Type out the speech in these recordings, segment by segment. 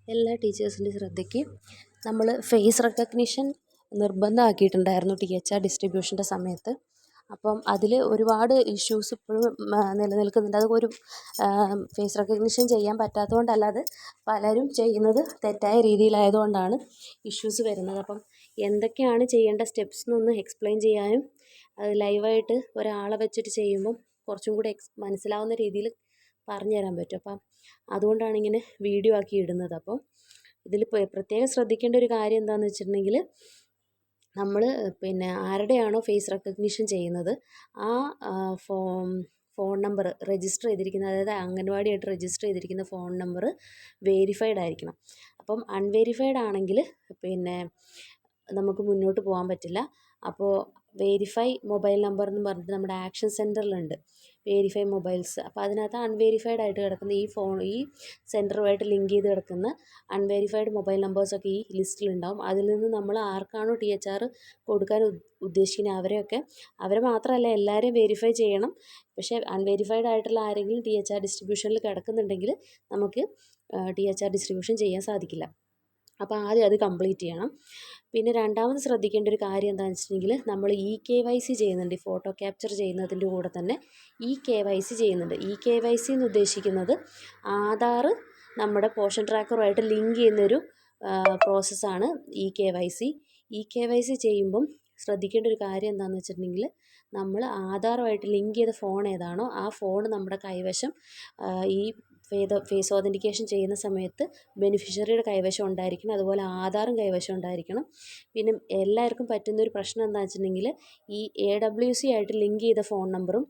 എല്ലാ ടീച്ചേഴ്സിൻ്റെ ശ്രദ്ധയ്ക്ക് നമ്മൾ ഫേസ് റെക്കഗ്നിഷൻ നിർബന്ധമാക്കിയിട്ടുണ്ടായിരുന്നു THR ഡിസ്ട്രിബ്യൂഷൻ്റെ സമയത്ത്. അപ്പം അതിൽ ഒരുപാട് ഇഷ്യൂസ് ഇപ്പോഴും നിലനിൽക്കുന്നുണ്ട്. അതൊരു ഫേസ് റെക്കഗ്നിഷൻ ചെയ്യാൻ പറ്റാത്തതുകൊണ്ടല്ല, അത് പലരും ചെയ്യുന്നത് തെറ്റായ രീതിയിലായതുകൊണ്ടാണ് ഇഷ്യൂസ് വരുന്നത്. അപ്പം എന്തൊക്കെയാണ് ചെയ്യേണ്ട സ്റ്റെപ്സ് എന്നൊന്ന് എക്സ്പ്ലെയിൻ ചെയ്യാനും അത് ലൈവായിട്ട് ഒരാളെ വെച്ചിട്ട് ചെയ്യുമ്പം കുറച്ചും കൂടി മനസ്സിലാവുന്ന രീതിയിൽ പറഞ്ഞു തരാൻ പറ്റും. അപ്പം അതുകൊണ്ടാണ് ഇങ്ങനെ വീഡിയോ ആക്കി ഇടുന്നത്. അപ്പോൾ ഇതിൽ പ്രത്യേകം ശ്രദ്ധിക്കേണ്ട ഒരു കാര്യം എന്താണെന്ന് വെച്ചിട്ടുണ്ടെങ്കിൽ, നമ്മൾ ആരുടെയാണോ ഫേസ് റെക്കഗ്നിഷൻ ചെയ്യുന്നത് ആ ഫോൺ നമ്പർ രജിസ്റ്റർ ചെയ്തിരിക്കുന്നത്, അതായത് അംഗൻവാടിയായിട്ട് രജിസ്റ്റർ ചെയ്തിരിക്കുന്ന ഫോൺ നമ്പർ വേരിഫൈഡ് ആയിരിക്കണം. അപ്പം അൺവേരിഫൈഡ് ആണെങ്കിൽ നമുക്ക് മുന്നോട്ട് പോകാൻ പറ്റില്ല. അപ്പോൾ വേരിഫൈ മൊബൈൽ നമ്പർ എന്ന് പറഞ്ഞിട്ട് നമ്മുടെ ആക്ഷൻ സെൻറ്ററിലുണ്ട് വേരിഫൈ മൊബൈൽസ്. അപ്പോൾ അതിനകത്ത് അൺവേരിഫൈഡ് ആയിട്ട് കിടക്കുന്ന ഈ സെൻറ്ററുമായിട്ട് ലിങ്ക് ചെയ്ത് കിടക്കുന്ന അൺവേരിഫൈഡ് മൊബൈൽ നമ്പേഴ്സൊക്കെ ഈ ലിസ്റ്റിലുണ്ടാവും. അതിൽ നിന്ന് നമ്മൾ ആർക്കാണോ THR കൊടുക്കാൻ ഉദ്ദേശിക്കുന്നത് അവരെ മാത്രമല്ല എല്ലാവരെയും വെരിഫൈ ചെയ്യണം. പക്ഷേ അൺവേരിഫൈഡ് ആയിട്ടുള്ള ആരെങ്കിലും THR ഡിസ്ട്രിബ്യൂഷനിൽ കിടക്കുന്നുണ്ടെങ്കിൽ നമുക്ക് THR ഡിസ്ട്രിബ്യൂഷൻ ചെയ്യാൻ സാധിക്കില്ല. അപ്പോൾ ആദ്യം അത് കംപ്ലീറ്റ് ചെയ്യണം. പിന്നെ രണ്ടാമത് ശ്രദ്ധിക്കേണ്ട ഒരു കാര്യം എന്താണെന്ന് വെച്ചിട്ടുണ്ടെങ്കിൽ, നമ്മൾ KYC ചെയ്യുന്നുണ്ട്. ഈ ഫോട്ടോ ക്യാപ്ചർ ചെയ്യുന്നതിൻ്റെ കൂടെ തന്നെ KYC ചെയ്യുന്നുണ്ട്. KYC എന്ന് ഉദ്ദേശിക്കുന്നത് ആധാർ നമ്മുടെ പോഷൻ ട്രാക്കറുമായിട്ട് ലിങ്ക് ചെയ്യുന്നൊരു പ്രോസസ്സാണ് KYC. KYC ചെയ്യുമ്പം ശ്രദ്ധിക്കേണ്ട ഒരു കാര്യം എന്താണെന്ന് വെച്ചിട്ടുണ്ടെങ്കിൽ, നമ്മൾ ആധാറുമായിട്ട് ലിങ്ക് ചെയ്ത ഫോൺ ഏതാണോ ആ ഫോൺ നമ്മുടെ കൈവശം ഈ ഫേസ് ഓതൻറ്റിക്കേഷൻ ചെയ്യുന്ന സമയത്ത് ബെനിഫിഷ്യറിയുടെ കൈവശം ഉണ്ടായിരിക്കണം. അതുപോലെ ആധാറും കൈവശം ഉണ്ടായിരിക്കണം. പിന്നെ എല്ലാവർക്കും പറ്റുന്നൊരു പ്രശ്നം എന്താണെന്ന് വെച്ചിട്ടുണ്ടെങ്കിൽ, AWC ആയിട്ട് ലിങ്ക് ചെയ്ത ഫോൺ നമ്പറും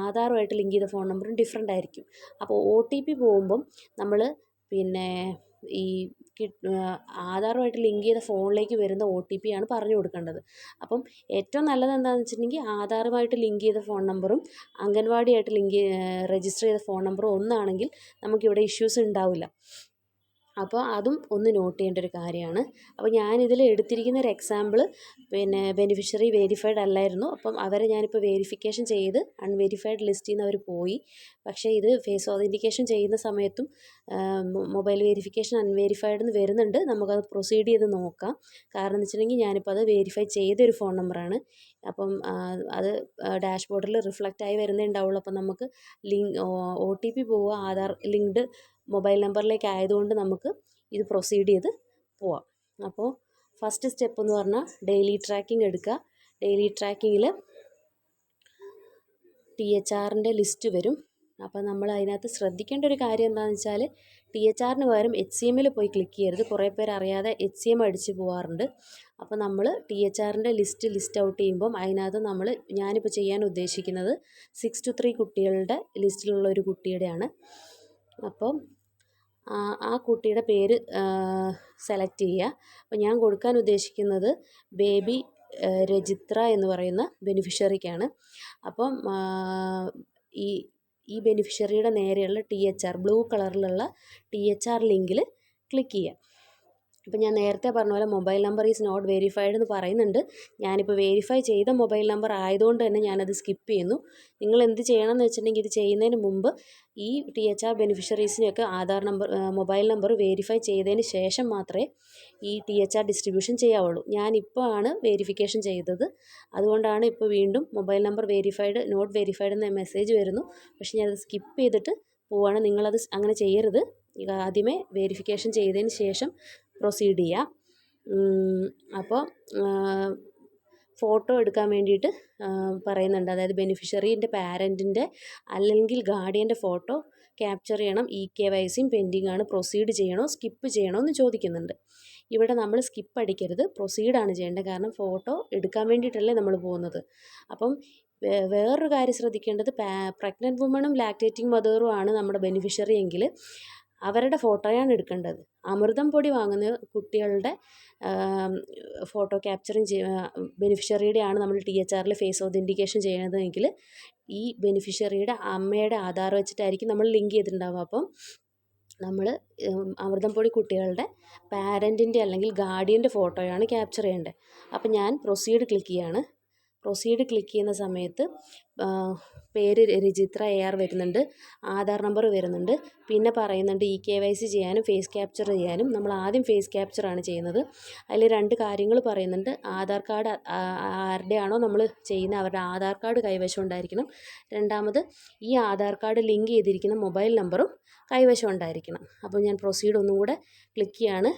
ആധാറുമായിട്ട് ലിങ്ക് ചെയ്ത ഫോൺ നമ്പറും ഡിഫറെൻ്റ് ആയിരിക്കും. അപ്പോൾ OTP പോകുമ്പം നമ്മൾ ആധാറുമായിട്ട് ലിങ്ക് ചെയ്ത ഫോണിലേക്ക് വരുന്ന OTP ആണ് പറഞ്ഞു കൊടുക്കേണ്ടത്. അപ്പം ഏറ്റവും നല്ലത് എന്താണെന്ന് വെച്ചിട്ടുണ്ടെങ്കിൽ, ആധാറുമായിട്ട് ലിങ്ക് ചെയ്ത ഫോൺ നമ്പറും അംഗൻവാടിയായിട്ട് രജിസ്റ്റർ ചെയ്ത ഫോൺ നമ്പറും ഒന്നാണെങ്കിൽ നമുക്കിവിടെ ഇഷ്യൂസ് ഉണ്ടാവില്ല. അപ്പോൾ അതും ഒന്ന് നോട്ട് ചെയ്യേണ്ട ഒരു കാര്യമാണ്. അപ്പോൾ ഞാനിതിൽ എടുത്തിരിക്കുന്ന ഒരു എക്സാമ്പിൾ ബെനിഫിഷ്യറി വേരിഫൈഡ് അല്ലായിരുന്നു. അപ്പം അവരെ ഞാനിപ്പോൾ വേരിഫിക്കേഷൻ ചെയ്ത് അൺവേരിഫൈഡ് ലിസ്റ്റിൽ നിന്ന് അവർ പോയി. പക്ഷേ ഇത് ഫേസ് ഓതൻറ്റിക്കേഷൻ ചെയ്യുന്ന സമയത്തും മൊബൈൽ വേരിഫിക്കേഷൻ അൺവേരിഫൈഡ് എന്ന് വരുന്നുണ്ട്. നമുക്കത് പ്രൊസീഡ് ചെയ്ത് നോക്കാം. കാരണം എന്ന് വെച്ചിട്ടുണ്ടെങ്കിൽ, ഞാനിപ്പോൾ അത് വേരിഫൈ ചെയ്തൊരു ഫോൺ നമ്പറാണ്. അപ്പം അത് ഡാഷ്ബോർഡിൽ റിഫ്ലക്റ്റ് ആയി വരുന്നേ ഉണ്ടാവുള്ളൂ. അപ്പം നമുക്ക് OTP പോവുക ആധാർ ലിങ്ക്ഡ് മൊബൈൽ നമ്പറിലേക്ക് ആയതുകൊണ്ട് നമുക്ക് ഇത് പ്രൊസീഡ് ചെയ്ത് പോവാം. അപ്പോൾ ഫസ്റ്റ് സ്റ്റെപ്പ് എന്ന് പറഞ്ഞാൽ ഡെയിലി ട്രാക്കിംഗ് എടുക്കുക. ഡെയിലി ട്രാക്കിങ്ങിൽ THRൻ്റെ ലിസ്റ്റ് വരും. അപ്പോൾ നമ്മൾ അതിനകത്ത് ശ്രദ്ധിക്കേണ്ട ഒരു കാര്യം എന്താണെന്ന് വെച്ചാൽ, THRന് പകരം HCMൽ പോയി ക്ലിക്ക് ചെയ്യരുത്. കുറേ പേർ അറിയാതെ HCM അടിച്ച് പോകാറുണ്ട്. അപ്പോൾ നമ്മൾ THRൻ്റെ ലിസ്റ്റ് ഔട്ട് ചെയ്യുമ്പം അതിനകത്ത് ഞാനിപ്പോൾ ചെയ്യാൻ ഉദ്ദേശിക്കുന്നത് 6 to 3 കുട്ടികളുടെ ലിസ്റ്റിലുള്ള ഒരു കുട്ടിയുടെയാണ്. അപ്പം ആ കുട്ടിയുടെ പേര് സെലക്ട് ചെയ്യുക. അപ്പോൾ ഞാൻ കൊടുക്കാൻ ഉദ്ദേശിക്കുന്നത് ബേബി രജിത്ര എന്ന് പറയുന്ന ബെനിഫിഷ്യറിക്കാണ്. അപ്പം ഈ ബെനിഫിഷ്യറിയുടെ നേരെയുള്ള THR ബ്ലൂ കളറിലുള്ള THR ലിങ്കിൽ ക്ലിക്ക് ചെയ്യുക. അപ്പോൾ ഞാൻ നേരത്തെ പറഞ്ഞ പോലെ mobile number is not verified എന്ന് പറയുന്നുണ്ട്. ഞാനിപ്പോൾ വെരിഫൈ ചെയ്ത മൊബൈൽ നമ്പർ ആയതുകൊണ്ട് തന്നെ ഞാനത് സ്കിപ്പ് ചെയ്യുന്നു. നിങ്ങൾ എന്ത് ചെയ്യണം എന്ന് വെച്ചിട്ടുണ്ടെങ്കിൽ, ഇത് ചെയ്യുന്നതിന് മുമ്പ് ഈ THR ബെനിഫിഷ്യറീസിനെയൊക്കെ മൊബൈൽ നമ്പർ വെരിഫൈ ചെയ്തതിന് ശേഷം മാത്രമേ ഈ THR ഡിസ്ട്രിബ്യൂഷൻ ചെയ്യാവുള്ളൂ. ഞാനിപ്പോൾ ആണ് വെരിഫിക്കേഷൻ ചെയ്തത്. അതുകൊണ്ടാണ് ഇപ്പോൾ വീണ്ടും മൊബൈൽ നമ്പർ നോട്ട് വെരിഫൈഡ് എന്ന മെസ്സേജ് വരുന്നു. പക്ഷേ ഞാനത് സ്കിപ്പ് ചെയ്തിട്ട് പോവുകയാണ്. നിങ്ങളത് അങ്ങനെ ചെയ്യരുത്. ആദ്യമേ വെരിഫിക്കേഷൻ ചെയ്തതിന് ശേഷം പ്രൊസീഡ് ചെയ്യുക. അപ്പോൾ ഫോട്ടോ എടുക്കാൻ വേണ്ടിയിട്ട് പറയുന്നുണ്ട്. അതായത് ബെനിഫിഷ്യറീൻ്റെ പാരൻറ്റിൻ്റെ അല്ലെങ്കിൽ ഗാർഡിയൻ്റെ ഫോട്ടോ ക്യാപ്ചർ ചെയ്യണം. KYCയും പെൻഡിങ് ആണ്. പ്രൊസീഡ് ചെയ്യണോ സ്കിപ്പ് ചെയ്യണോ എന്ന് ചോദിക്കുന്നുണ്ട്. ഇവിടെ നമ്മൾ സ്കിപ്പ് അടിക്കരുത്, പ്രൊസീഡാണ് ചെയ്യേണ്ടത്. കാരണം ഫോട്ടോ എടുക്കാൻ വേണ്ടിയിട്ടല്ലേ നമ്മൾ പോകുന്നത്. അപ്പം വേറൊരു കാര്യം ശ്രദ്ധിക്കേണ്ടത്, പ്രഗ്നൻറ്റ് വുമണും ലാക്ടേറ്റിംഗ് മദറും ആണ് നമ്മുടെ ബെനിഫിഷ്യറി എങ്കിൽ അവരുടെ ഫോട്ടോയാണ് എടുക്കേണ്ടത്. അമൃതം പൊടി വാങ്ങുന്ന കുട്ടികളുടെ ഫോട്ടോ ക്യാപ്ചറിങ് ബെനിഫിഷ്യറിയുടെയാണ് നമ്മൾ THRൽ ഫേസ് ഓതൻറ്റിക്കേഷൻ ചെയ്യണതെങ്കിൽ ഈ ബെനിഫിഷ്യറിയുടെ അമ്മയുടെ ആധാർ വെച്ചിട്ടായിരിക്കും നമ്മൾ ലിങ്ക് ചെയ്തിട്ടുണ്ടാവുക. അപ്പം നമ്മൾ അമൃതം പൊടി കുട്ടികളുടെ പാരൻറ്റിൻ്റെ അല്ലെങ്കിൽ ഗാർഡിയൻ്റെ ഫോട്ടോയാണ് ക്യാപ്ചർ ചെയ്യേണ്ടത്. അപ്പം ഞാൻ പ്രൊസീഡ് ക്ലിക്ക് ചെയ്യാണ്. പ്രൊസീഡ് ക്ലിക്ക് ചെയ്യുന്ന സമയത്ത് പേര് രജിത്ര AR വരുന്നുണ്ട്, ആധാർ നമ്പർ വരുന്നുണ്ട്, പിന്നെ പറയുന്നുണ്ട് KYC ചെയ്യാനും ഫേസ് ക്യാപ്ചർ ചെയ്യാനും. നമ്മൾ ആദ്യം ഫേസ് ക്യാപ്ചറാണ് ചെയ്യുന്നത്. അതിൽ 2 കാര്യങ്ങൾ പറയുന്നുണ്ട്. ആധാർ കാർഡ് ആരുടെയാണോ നമ്മൾ ചെയ്യുന്നത് അവരുടെ ആധാർ കാർഡ് കൈവശം ഉണ്ടായിരിക്കണം. രണ്ടാമത് ഈ ആധാർ കാർഡ് ലിങ്ക് ചെയ്തിരിക്കുന്ന മൊബൈൽ നമ്പറും കൈവശം ഉണ്ടായിരിക്കണം. അപ്പോൾ ഞാൻ പ്രൊസീഡ് ഒന്നും കൂടെ ക്ലിക്ക് ചെയ്യാണ്.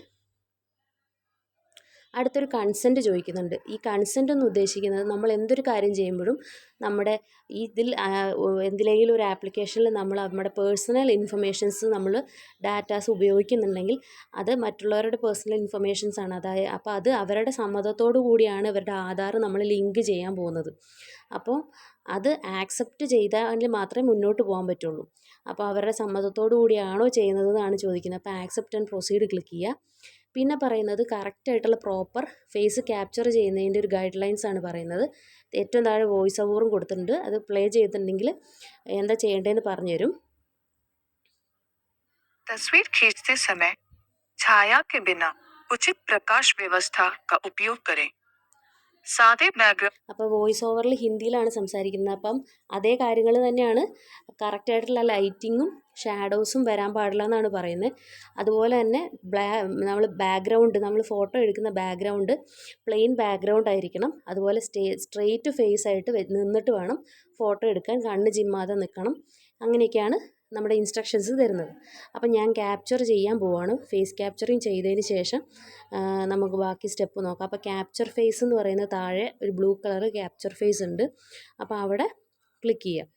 അടുത്തൊരു കൺസെൻറ്റ് ചോദിക്കുന്നുണ്ട്. ഈ കൺസെൻറ്റ് എന്ന് ഉദ്ദേശിക്കുന്നത് നമ്മൾ എന്തൊരു കാര്യം ചെയ്യുമ്പോഴും നമ്മുടെ ഇതിൽ എന്തിലെങ്കിലും ഒരു ആപ്ലിക്കേഷനിൽ നമ്മൾ നമ്മുടെ പേഴ്സണൽ ഇൻഫർമേഷൻസ് നമ്മൾ ഡാറ്റാസ് ഉപയോഗിക്കുന്നുണ്ടെങ്കിൽ അത് മറ്റുള്ളവരുടെ പേഴ്സണൽ ഇൻഫർമേഷൻസ് ആണ്. അപ്പോൾ അത് അവരുടെ സമ്മതത്തോടു കൂടിയാണ് ഇവരുടെ ആധാർ നമ്മൾ ലിങ്ക് ചെയ്യാൻ പോകുന്നത്. അപ്പോൾ അത് ആക്സെപ്റ്റ് ചെയ്താൽ മാത്രമേ മുന്നോട്ട് പോകാൻ പറ്റുള്ളൂ. അപ്പോൾ അവരുടെ സമ്മതത്തോടു കൂടിയാണോ ചെയ്യുന്നത് എന്നാണ് ചോദിക്കുന്നത്. അപ്പോൾ ആക്സെപ്റ്റ് ആൻഡ് പ്രൊസീഡ് ക്ലിക്ക് ചെയ്യുക. പിന്നെ പറയുന്നത് കറക്റ്റായിട്ടുള്ള പ്രോപ്പർ ഫേസ് ക്യാപ്ചർ ചെയ്യുന്നതിൻ്റെ ഒരു ഗൈഡ് ലൈൻസ് ആണ് പറയുന്നത്. ഏറ്റവും താഴെ വോയിസ് ഓവറും കൊടുത്തിട്ടുണ്ട്. അത് പ്ലേ ചെയ്തിട്ടുണ്ടെങ്കിൽ എന്താ ചെയ്യേണ്ടതെന്ന് പറഞ്ഞുതരും. तस्वीर खींचते समय छाया के बिना उचित प्रकाश व्यवस्था का उपयोग करें. सादे बैकग्राउंड അപ്പോൾ വോയിസ് ഓവറിൽ ഹിന്ദിയിലാണ് സംസാരിക്കുന്നത്. അപ്പം അതേ കാര്യങ്ങൾ തന്നെയാണ്, കറക്റ്റായിട്ടുള്ള ലൈറ്റിങ്ങും ഷാഡോസും വരാൻ പാടില്ല എന്നാണ് പറയുന്നത്. അതുപോലെ തന്നെ നമ്മൾ ഫോട്ടോ എടുക്കുന്ന ബാക്ക്ഗ്രൗണ്ട് പ്ലെയിൻ ബാക്ക്ഗ്രൗണ്ട് ആയിരിക്കണം. അതുപോലെ സ്ട്രെയിറ്റ് ഫേസ് ആയിട്ട് നിന്നിട്ട് വേണം ഫോട്ടോ എടുക്കാൻ, കണ്ണ് ചിമ്മാതെ നിൽക്കണം. അങ്ങനെയൊക്കെയാണ് നമ്മുടെ ഇൻസ്ട്രക്ഷൻസ് തരുന്നത്. അപ്പം ഞാൻ ക്യാപ്ചർ ചെയ്യാൻ പോവാണ്. ഫേസ് ക്യാപ്ചറിങ് ചെയ്തതിന് ശേഷം നമുക്ക് ബാക്കി സ്റ്റെപ്പ് നോക്കാം. അപ്പോൾ ക്യാപ്ചർ ഫേസ് എന്ന് പറയുന്ന താഴെ ഒരു ബ്ലൂ കളർ ക്യാപ്ചർ ഫേസ് ഉണ്ട്. അപ്പോൾ അവിടെ ക്ലിക്ക് ചെയ്യാം.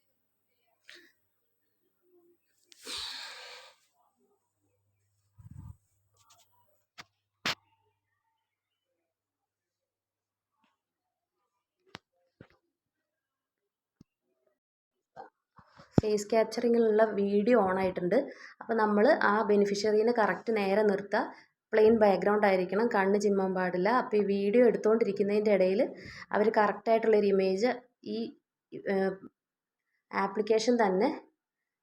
ഫേസ് ക്യാപ്ചറിങ്ങിലുള്ള വീഡിയോ ഓൺ ആയിട്ടുണ്ട്. അപ്പോൾ നമ്മൾ ആ ബെനിഫിഷ്യറീനെ കറക്റ്റ് നേരെ നിർത്തുക. പ്ലെയിൻ ബാക്ക്ഗ്രൗണ്ട് ആയിരിക്കണം, കണ്ണ് ചിമ്മാൻ പാടില്ല. അപ്പോൾ ഈ വീഡിയോ എടുത്തുകൊണ്ടിരിക്കുന്നതിൻ്റെ ഇടയിൽ അവർ കറക്റ്റായിട്ടുള്ളൊരു ഇമേജ് ഈ ആപ്ലിക്കേഷൻ തന്നെ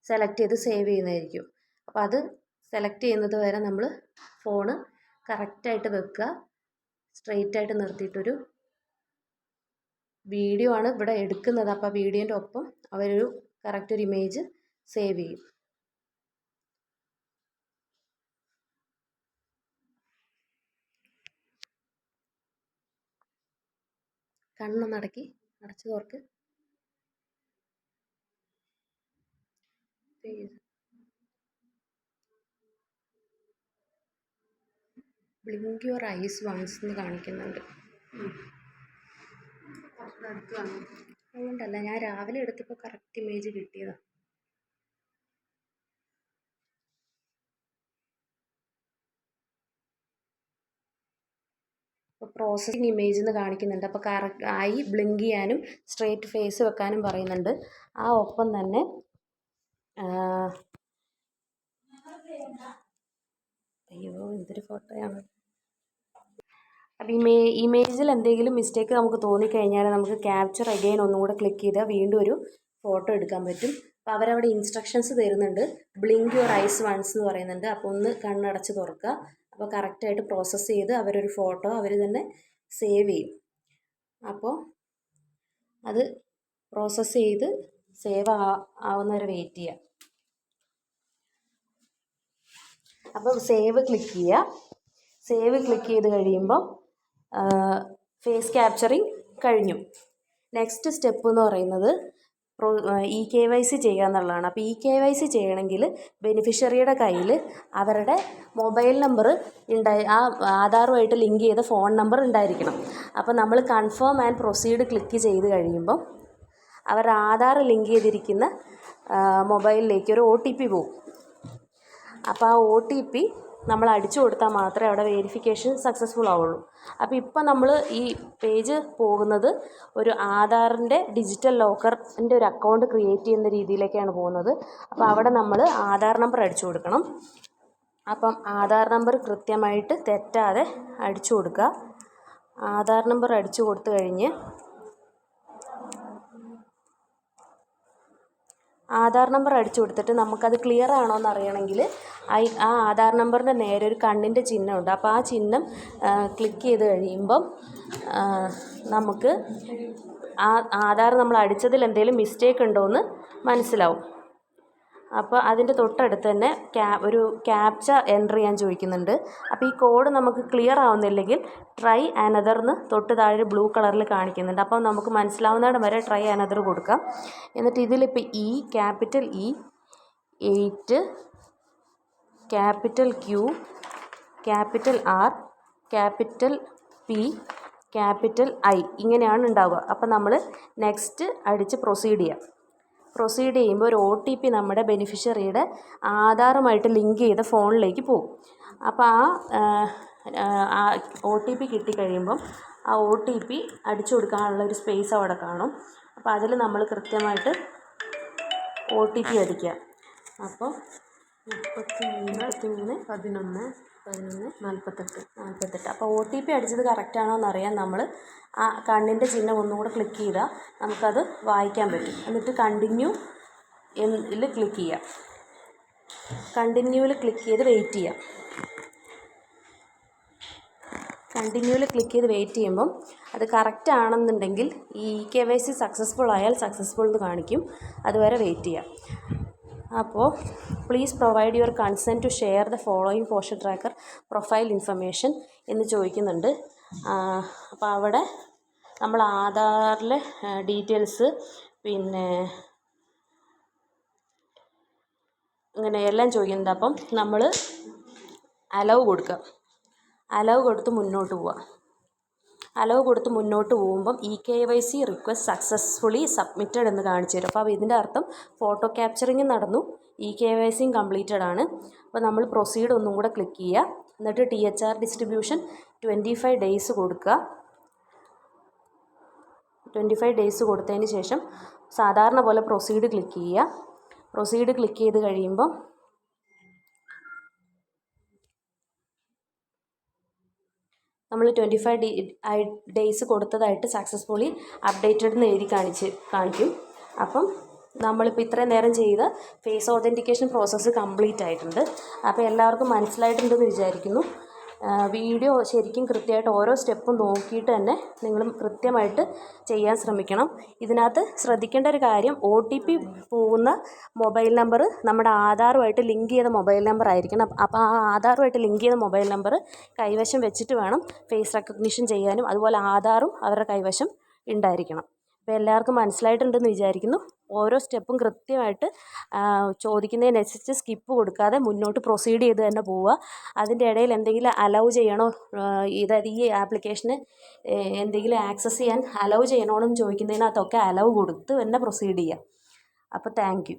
സെലക്ട് ചെയ്ത് സേവ് ചെയ്യുന്നതായിരിക്കും. അപ്പോൾ അത് സെലക്ട് ചെയ്യുന്നത് വരെ നമ്മൾ ഫോണ് കറക്റ്റായിട്ട് വെക്കുക. സ്ട്രെയിറ്റ് ആയിട്ട് നിർത്തിയിട്ടൊരു വീഡിയോ ആണ് ഇവിടെ എടുക്കുന്നത്. അപ്പോൾ വീഡിയോൻ്റെ ഒപ്പം അവരൊരു കറക്റ്റ് ഒരു ഇമേജ് സേവ് ചെയ്യും. കണ്ണൊന്ന് അടച്ച് തുറക്ക്. ബ്ലിങ്ക് യുവർ ഐസ് വൺസ് എന്ന് കാണിക്കുന്നുണ്ട്. അതുകൊണ്ടല്ല, ഞാൻ രാവിലെ എടുത്തപ്പോൾ കറക്റ്റ് ഇമേജ് കിട്ടിയതാണ്. ഇപ്പോൾ പ്രോസസ്സിങ് ഇമേജ് എന്ന് കാണിക്കുന്നുണ്ട്. അപ്പോൾ കറക്റ്റ് ഐ ബ്ലിങ്ക് ചെയ്യാനും സ്ട്രെയിറ്റ് ഫേസ് വെക്കാനും പറയുന്നുണ്ട്. ആ ഒപ്പം തന്നെ അയ്യോ എന്തൊരു ഫോട്ടോയാണ്. അപ്പോൾ ഇമേജിൽ എന്തെങ്കിലും മിസ്റ്റേക്ക് നമുക്ക് തോന്നിക്കഴിഞ്ഞാൽ നമുക്ക് ക്യാപ്ചർ അഗെയിൻ ഒന്നും കൂടെ ക്ലിക്ക് ചെയ്താൽ വീണ്ടും ഒരു ഫോട്ടോ എടുക്കാൻ പറ്റും. അപ്പോൾ അവരവിടെ ഇൻസ്ട്രക്ഷൻസ് തരുന്നുണ്ട്. ബ്ലിങ്ക് യുവർ ഐസ് വൺസ് എന്ന് പറയുന്നുണ്ട്. അപ്പോൾ ഒന്ന് കണ്ണടച്ച് തുറക്കുക. അപ്പോൾ കറക്റ്റായിട്ട് പ്രോസസ്സ് ചെയ്ത് അവരൊരു ഫോട്ടോ അവർ തന്നെ സേവ് ചെയ്യും. അപ്പോൾ അത് പ്രോസസ്സ് ചെയ്ത് സേവ് ആവുന്നവരെ വെയിറ്റ് ചെയ്യുക. അപ്പോൾ സേവ് ക്ലിക്ക് ചെയ്യുക. സേവ് ക്ലിക്ക് ചെയ്ത് കഴിയുമ്പം ഫേസ് ക്യാപ്ചറിങ് കഴിഞ്ഞു. നെക്സ്റ്റ് സ്റ്റെപ്പ് എന്ന് പറയുന്നത് KYC ചെയ്യുക എന്നുള്ളതാണ്. അപ്പോൾ KYC ചെയ്യണമെങ്കിൽ ബെനിഫിഷ്യറിയുടെ കയ്യിൽ അവരുടെ മൊബൈൽ നമ്പർ ആ ആധാറുമായിട്ട് ലിങ്ക് ചെയ്ത ഫോൺ നമ്പർ ഉണ്ടായിരിക്കണം. അപ്പോൾ നമ്മൾ കൺഫേം ആൻഡ് പ്രൊസീഡ് ക്ലിക്ക് ചെയ്ത് കഴിയുമ്പം അവരുടെ ആധാർ ലിങ്ക് ചെയ്തിരിക്കുന്ന മൊബൈലിലേക്ക് ഒരു OTP പോകും. അപ്പോൾ ആ OTP നമ്മൾ അടിച്ചു കൊടുത്താൽ മാത്രമേ അവിടെ വെരിഫിക്കേഷൻ സക്സസ്ഫുൾ ആവുള്ളൂ. അപ്പോൾ ഇപ്പം നമ്മൾ ഈ പേജ് പോകുന്നത് ഒരു ആധാറിൻ്റെ ഡിജിറ്റൽ ലോക്കറിൻ്റെ ഒരു അക്കൗണ്ട് ക്രിയേറ്റ് ചെയ്യുന്ന രീതിയിലേക്കാണ് പോകുന്നത്. അപ്പോൾ അവിടെ നമ്മൾ ആധാർ നമ്പർ അടിച്ചു കൊടുക്കണം. അപ്പം ആധാർ നമ്പർ കൃത്യമായിട്ട് തെറ്റാതെ അടിച്ചു കൊടുക്കുക. ആധാർ നമ്പർ അടിച്ചു കൊടുത്തു കഴിഞ്ഞ് ആധാർ നമ്പർ അടിച്ചു കൊടുത്തിട്ട് നമുക്കത് ക്ലിയർ ആണോ എന്ന് അറിയണമെങ്കിൽ ആ ആധാർ നമ്പറിൻ്റെ നേരെ ഒരു കണ്ണിൻ്റെ ചിഹ്നമുണ്ട്. അപ്പോൾ ആ ചിഹ്നം ക്ലിക്ക് ചെയ്ത് കഴിയുമ്പം നമുക്ക് ആ ആധാർ നമ്മൾ അടിച്ചതിൽ എന്തെങ്കിലും മിസ്റ്റേക്ക് ഉണ്ടോ എന്ന് മനസ്സിലാവും. അപ്പോൾ അതിൻ്റെ തൊട്ടടുത്ത് തന്നെ ഒരു ക്യാപ്ച എൻ്റർ ചെയ്യാൻ ചോദിക്കുന്നുണ്ട്. അപ്പോൾ ഈ കോഡ് നമുക്ക് ക്ലിയർ ആവുന്നില്ലെങ്കിൽ ട്രൈ അനദർ എന്ന് തൊട്ട് താഴെ ബ്ലൂ കളറിൽ കാണിക്കുന്നുണ്ട്. അപ്പോൾ നമുക്ക് മനസ്സിലാവുന്നിടം വരെ ട്രൈ അനദർ കൊടുക്കാം. എന്നിട്ട് ഇതിലിപ്പോൾ capital E 8 capital Q capital R capital P capital I ഇങ്ങനെയാണ് ഉണ്ടാവുക. അപ്പോൾ നമ്മൾ നെക്സ്റ്റ് അടിച്ച് പ്രൊസീഡ് ചെയ്യുമ്പോൾ ഒരു OTP നമ്മുടെ ബെനിഫിഷ്യറിയുടെ ആധാറുമായിട്ട് ലിങ്ക് ചെയ്ത ഫോണിലേക്ക് പോകും. അപ്പോൾ ആ OTP കിട്ടിക്കഴിയുമ്പം ആ OTP അടിച്ചു കൊടുക്കാനുള്ള ഒരു സ്പേസ് അവിടെ കാണും. അപ്പോൾ അതിൽ നമ്മൾ കൃത്യമായിട്ട് OTP അടിക്കുക. അപ്പോൾ 33 11 48. അപ്പോൾ OTP അടിച്ചത് കറക്റ്റാണോ എന്നറിയാൻ നമ്മൾ ആ കണ്ണിൻ്റെ ചിഹ്നം ഒന്നുകൂടെ ക്ലിക്ക് ചെയ്താൽ നമുക്കത് വായിക്കാൻ പറ്റും. എന്നിട്ട് കണ്ടിന്യൂ ക്ലിക്ക് ചെയ്യാം. കണ്ടിന്യൂവിൽ ക്ലിക്ക് ചെയ്ത് വെയിറ്റ് ചെയ്യാം. കണ്ടിന്യൂവിൽ ക്ലിക്ക് ചെയ്ത് വെയിറ്റ് ചെയ്യുമ്പം അത് കറക്റ്റ് ആണെന്നുണ്ടെങ്കിൽ ഈ KYC സക്സസ്ഫുൾ ആയാൽ സക്സസ്ഫുൾ എന്ന് കാണിക്കും. അതുവരെ വെയിറ്റ് ചെയ്യാം. അപ്പോൾ please provide your consent to share the following Poshan tracker profile information എന്ന് ചോദിക്കുന്നുണ്ട്. അപ്പോൾ അവിടെ നമ്മൾ ആധാറിലെ ഡീറ്റെയിൽസ് പിന്നെ ഇങ്ങനെ എല്ലാം ചോദിക്കുന്നുണ്ട്. അപ്പം നമ്മൾ അലവ് കൊടുക്കുക. അലവ് കൊടുത്ത് മുന്നോട്ട് പോവുക. അലവ് കൊടുത്ത് മുന്നോട്ട് പോകുമ്പം KYC റിക്വസ്റ്റ് സക്സസ്ഫുള്ളി സബ്മിറ്റഡ് എന്ന് കാണിച്ചു തരും. അപ്പോൾ ഇതിൻ്റെ അർത്ഥം ഫോട്ടോ ക്യാപ്ചറിങ് നടന്നു, KYCയും കംപ്ലീറ്റഡ് ആണ്. അപ്പോൾ നമ്മൾ പ്രൊസീഡ് ഒന്നും കൂടെ ക്ലിക്ക് ചെയ്യുക. എന്നിട്ട് THR ഡിസ്ട്രിബ്യൂഷൻ 25 ഡേയ്സ് കൊടുക്കുക. 25 ഡേയ്സ് കൊടുത്തതിന് ശേഷം സാധാരണ പോലെ പ്രൊസീഡ് ക്ലിക്ക് ചെയ്യുക. പ്രൊസീഡ് ക്ലിക്ക് ചെയ്ത് കഴിയുമ്പം നമ്മൾ 25 ഡേയ്സ് കൊടുത്തതായിട്ട് സക്സസ്ഫുള്ളി അപ്ഡേറ്റഡ് എന്ന് എഴുതി കാണിക്കും. അപ്പം നമ്മളിപ്പോൾ ഇത്രയും നേരം ചെയ്ത ഫേസ് ഓതൻറ്റിക്കേഷൻ പ്രോസസ്സ് കംപ്ലീറ്റ് ആയിട്ടുണ്ട്. അപ്പോൾ എല്ലാവർക്കും മനസ്സിലായിട്ടുണ്ടെന്ന് വിചാരിക്കുന്നു. വീഡിയോ ശരിക്കും കൃത്യമായിട്ട് ഓരോ സ്റ്റെപ്പും നോക്കിയിട്ട് തന്നെ നിങ്ങളും കൃത്യമായിട്ട് ചെയ്യാൻ ശ്രമിക്കണം. ഇതിനകത്ത് ശ്രദ്ധിക്കേണ്ട ഒരു കാര്യം, OTP പോകുന്ന മൊബൈൽ നമ്പർ നമ്മുടെ ആധാറുമായിട്ട് ലിങ്ക് ചെയ്ത മൊബൈൽ നമ്പർ ആയിരിക്കണം. അപ്പോൾ ആ ആധാറുമായിട്ട് ലിങ്ക് ചെയ്ത മൊബൈൽ നമ്പർ കൈവശം വെച്ചിട്ട് വേണം ഫേസ് റെക്കഗ്നിഷൻ ചെയ്യാനും. അതുപോലെ ആധാറും അവരുടെ കൈവശം ഉണ്ടായിരിക്കണം. അപ്പോൾ എല്ലാവർക്കും മനസ്സിലായിട്ടുണ്ടെന്ന് വിചാരിക്കുന്നു. ഓരോ സ്റ്റെപ്പും കൃത്യമായിട്ട് ചോദിക്കുന്നതിനനുസരിച്ച് സ്കിപ്പ് കൊടുക്കാതെ മുന്നോട്ട് പ്രൊസീഡ് ചെയ്ത് തന്നെ പോവുക. അതിൻ്റെ ഇടയിൽ എന്തെങ്കിലും അലൗ ചെയ്യണോ, ഈ ആപ്ലിക്കേഷന് എന്തെങ്കിലും ആക്സസ് ചെയ്യാൻ അലൗ ചെയ്യണമെന്ന് ചോദിക്കുന്നതിനകത്തൊക്കെ അലൗ കൊടുത്ത് തന്നെ പ്രൊസീഡ് ചെയ്യുക. അപ്പോൾ താങ്ക് യു.